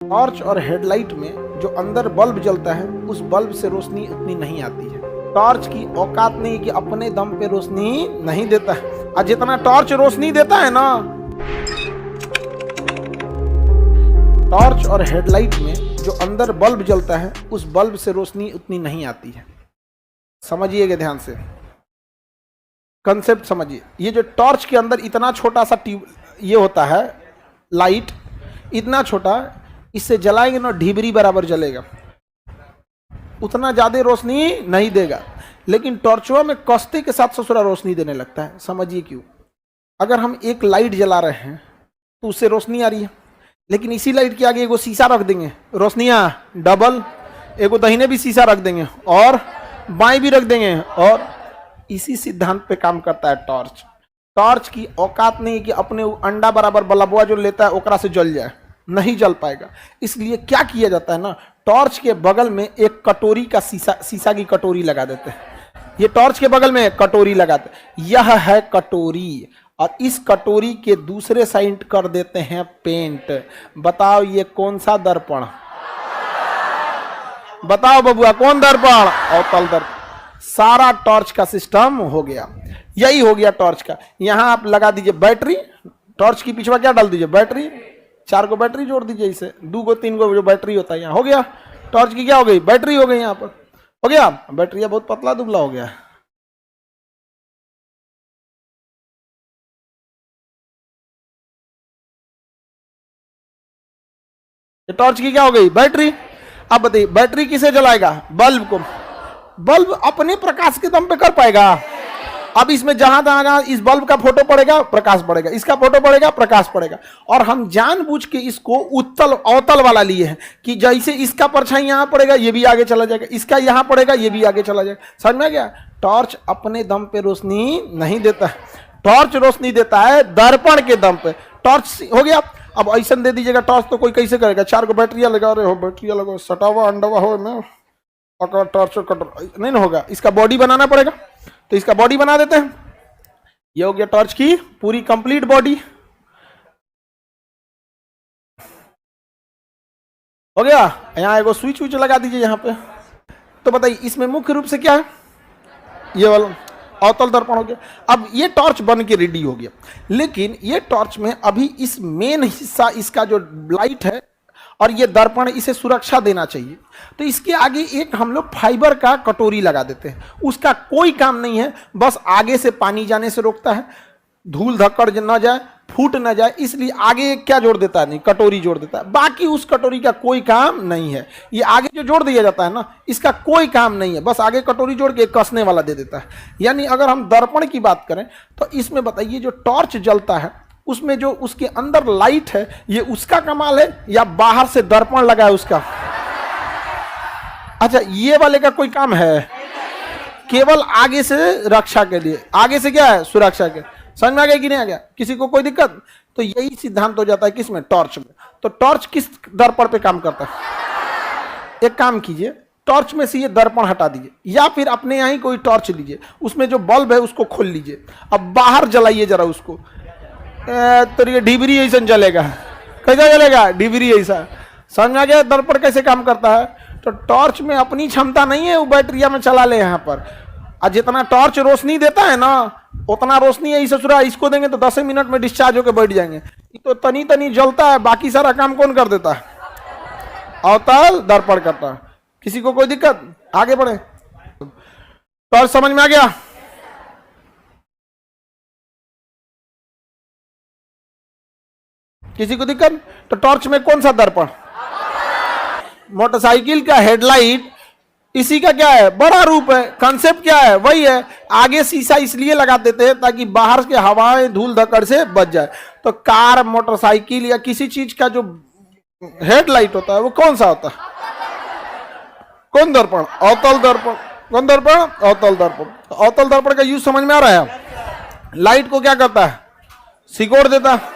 Torch और headlight में जो अंदर बल्ब जलता है उस बल्ब से रोशनी उतनी नहीं आती है। टॉर्च की औकात नहीं कि अपने दम पे रोशनी नहीं देता है, और जितना टॉर्च रोशनी देता है ना, टॉर्च और हेडलाइट में जो अंदर बल्ब जलता है उस बल्ब से रोशनी उतनी नहीं आती है। समझिएगा ध्यान से, कंसेप्ट समझिए। ये जो टॉर्च के अंदर इतना छोटा सा ट्यूब ये होता है, लाइट इतना छोटा, इससे जलाएंगे ना ढिबरी बराबर जलेगा, उतना ज्यादा रोशनी नहीं देगा। लेकिन टॉर्चवा में कस्ते के साथ ससुरा रोशनी देने लगता है। समझिए क्यों। अगर हम एक लाइट जला रहे हैं तो उससे रोशनी आ रही है, लेकिन इसी लाइट के आगे एगो शीशा रख देंगे, रोशनियां डबल, एगो दाहिने भी शीशा रख देंगे और बाएं भी रख देंगे, और इसी सिद्धांत पे काम करता है टॉर्च। टॉर्च की औकात नहीं कि अपने अंडा बराबर बल्बवा जो लेता है ओकरा से जल जाए, नहीं जल पाएगा। इसलिए क्या किया जाता है ना, टॉर्च के बगल में एक कटोरी का शीशा की कटोरी लगा देते हैं। ये टॉर्च के बगल में कटोरी लगाते हैं, यह है कटोरी, और इस कटोरी के दूसरे साइड कर देते हैं पेंट। बताओ ये कौन सा दर्पण? बताओ बबुआ कौन दर्पण? अवतल दर्पण। सारा टॉर्च का सिस्टम हो गया, यही हो गया टॉर्च का। यहां आप लगा दीजिए बैटरी, टॉर्च की पिछवा क्या डाल दीजिए? बैटरी। 4 को बैटरी जोड़ दीजिए, इसे 2 को 3 को जो बैटरी होता है यहाँ हो गया। टॉर्च की क्या हो गई? बैटरी हो गई। यहाँ पर हो गया। बैटरी बहुत पतला दुबला हो गया। टॉर्च की क्या हो गई? बैटरी। अब बताइए बैटरी किसे जलाएगा? बल्ब को। बल्ब अपने प्रकाश के दम पे कर पाएगा? अब इसमें जहां जहां इस बल्ब का फोटो पड़ेगा प्रकाश पड़ेगा, इसका फोटो पड़ेगा प्रकाश पड़ेगा। और हम जानबूझ के इसको उत्तल अवतल वाला लिए हैं कि जैसे इसका परछाई यहां पड़ेगा ये भी आगे चला जाएगा, इसका यहां पड़ेगा ये भी आगे चला जाएगा। समझ में गया? टॉर्च अपने दम पे रोशनी नहीं देता है, टॉर्च रोशनी देता है दर्पण के दम पे। टॉर्च हो गया। अब ऐसा दे दीजिएगा टॉर्च तो कोई कैसे करेगा? 4 को बैटरियां लगा रहे हो, बैटरियां लगाओ, सटावा अंडवा हो ना, और टॉर्च कटर नहीं ना होगा। इसका बॉडी बनाना पड़ेगा, तो इसका बॉडी बना देते हैं। ये हो गया टॉर्च की पूरी कंप्लीट बॉडी। हो गया। यहाँ एगो स्विच विच लगा दीजिए यहाँ पे। तो बताइए इसमें मुख्य रूप से क्या है? ये वाला अवतल दर्पण हो गया। अब ये टॉर्च बन के रेडी हो गया, लेकिन ये टॉर्च में अभी इस मेन हिस्सा इसका जो लाइट है और ये दर्पण इसे सुरक्षा देना चाहिए, तो इसके आगे एक हम लोग फाइबर का कटोरी लगा देते हैं। उसका कोई काम नहीं है, बस आगे से पानी जाने से रोकता है, धूल धक्कड़ न जाए, फूट न जाए, इसलिए आगे क्या जोड़ देता है? नहीं, कटोरी जोड़ देता है। बाकी उस कटोरी का कोई काम नहीं है। ये आगे जो जोड़ दिया जाता है ना, इसका कोई काम नहीं है, बस आगे कटोरी जोड़ के कसने वाला दे देता है। यानी अगर हम दर्पण की बात करें तो इसमें बताइए जो टॉर्च जलता है उसमें जो उसके अंदर लाइट है, ये उसका कमाल है या बाहर से दर्पण लगा है उसका? अच्छा, ये वाले का कोई काम है? केवल आगे से रक्षा के लिए। आगे से क्या है? सुरक्षा के। समझ में आ गया कि नहीं आ गया? किसी को कोई दिक्कत? तो यही सिद्धांत हो जाता है किसमें? टॉर्च में। तो टॉर्च किस दर्पण पे काम करता है? एक काम कीजिए, टॉर्च में से ये दर्पण हटा दीजिए, या फिर अपने यहाँ ही कोई टॉर्च लीजिए, उसमें जो बल्ब है उसको खोल लीजिए, अब बाहर जलाइए जरा उसको। तो ये ढिबरी ऐसा जलेगा। कैसा जलेगा? ढिबरी ऐसा। समझ में आ गया दर्पण कैसे काम करता है? तो टॉर्च में अपनी क्षमता नहीं है वो बैटरिया में चला ले यहाँ पर, और जितना टॉर्च रोशनी देता है ना उतना रोशनी है ससुरा, इसको देंगे तो 10 मिनट में डिस्चार्ज होकर बैठ जाएंगे। तो तनी तनी जलता है, बाकी सारा काम कौन कर देता है? अवतल दर्पण करता है। किसी को कोई दिक्कत? आगे बढ़े। टॉर्च समझ में आ गया? किसी को दिक्कत? तो टॉर्च में कौन सा दर्पण? मोटरसाइकिल का हेडलाइट इसी का क्या है? बड़ा रूप है। कंसेप्ट क्या है? वही है। आगे शीशा इसलिए लगा देते हैं ताकि बाहर के हवाएं धूल धक्कड़ से बच जाए। तो कार, मोटरसाइकिल या किसी चीज का जो हेडलाइट होता है वो कौन सा होता है? कौन दर्पण? अवतल दर्पण। कौन दर्पण? अवतल दर्पण। अवतल दर्पण का यूज समझ में आ रहा है? लाइट को क्या करता है? सिकोड़ देता है।